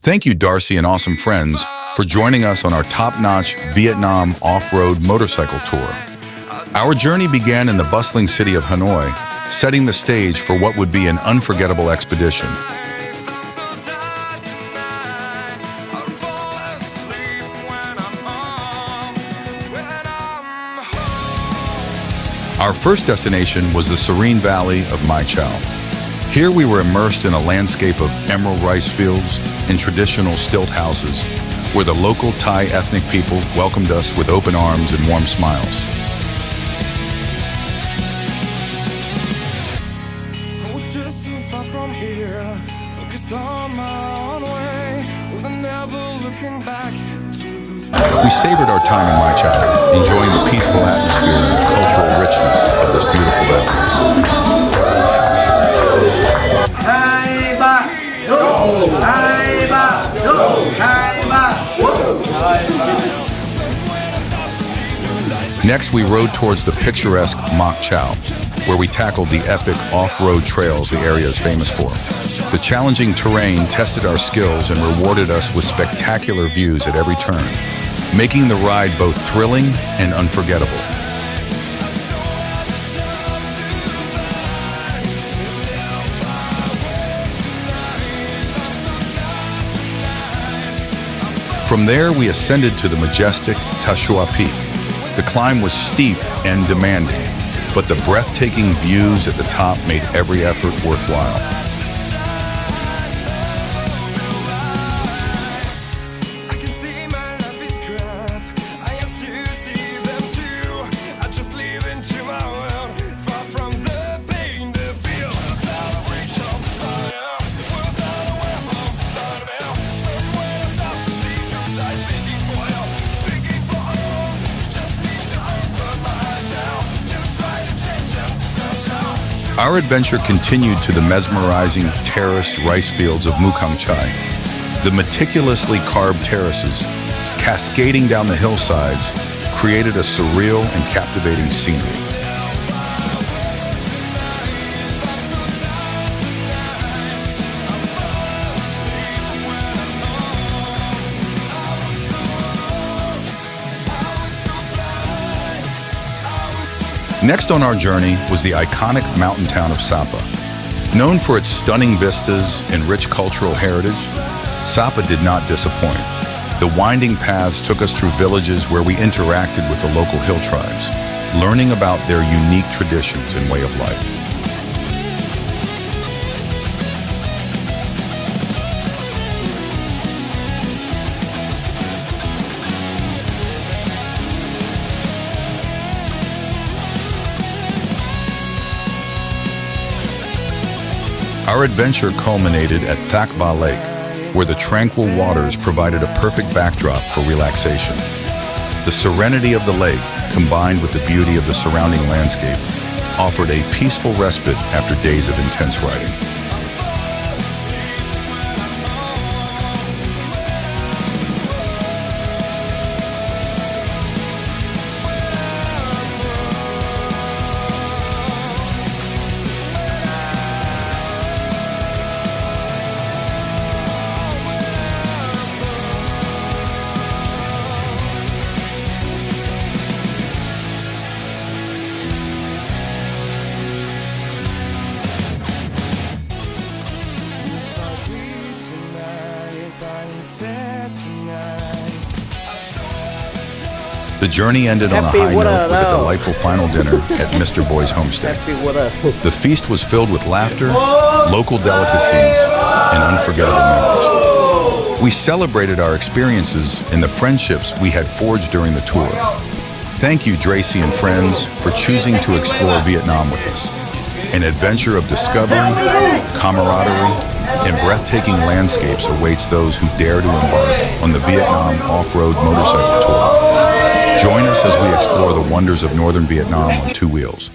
Thank you, Darcy and awesome friends, for joining us on our top-notch Vietnam off-road motorcycle tour. Our journey began in the bustling city of Hanoi, setting the stage for what would be an unforgettable expedition. Our first destination was the serene valley of Mai Chau. Here we were immersed in a landscape of emerald rice fields and traditional stilt houses, where the local Thai ethnic people welcomed us with open arms and warm smiles. We savored our time in Mai Chau, enjoying the peaceful atmosphere and cultural richness of this beautiful valley. Next, we rode towards the picturesque Mai Chau, where we tackled the epic off-road trails the area is famous for. The challenging terrain tested our skills and rewarded us with spectacular views at every turn, making the ride both thrilling and unforgettable. From there, we ascended to the majestic Ta Chua Peak. The climb was steep and demanding, but the breathtaking views at the top made every effort worthwhile. Our adventure continued to the mesmerizing terraced rice fields of Mukang Chai. The meticulously carved terraces, cascading down the hillsides, created a surreal and captivating scenery. Next on our journey was the iconic mountain town of Sapa. Known for its stunning vistas and rich cultural heritage, Sapa did not disappoint. The winding paths took us through villages where we interacted with the local hill tribes, learning about their unique traditions and way of life. Our adventure culminated at Thác Ba Lake, where the tranquil waters provided a perfect backdrop for relaxation. The serenity of the lake, combined with the beauty of the surrounding landscape, offered a peaceful respite after days of intense riding. The journey ended on a high note with a delightful final dinner at Mr. Boy's homestay. The feast was filled with laughter, local delicacies, and unforgettable memories. We celebrated our experiences and the friendships we had forged during the tour. Thank you, Darcy and friends, for choosing to explore Vietnam with us. An adventure of discovery, camaraderie, and breathtaking landscapes awaits those who dare to embark on the Vietnam off-road motorcycle tour. Join us as we explore the wonders of northern Vietnam on two wheels.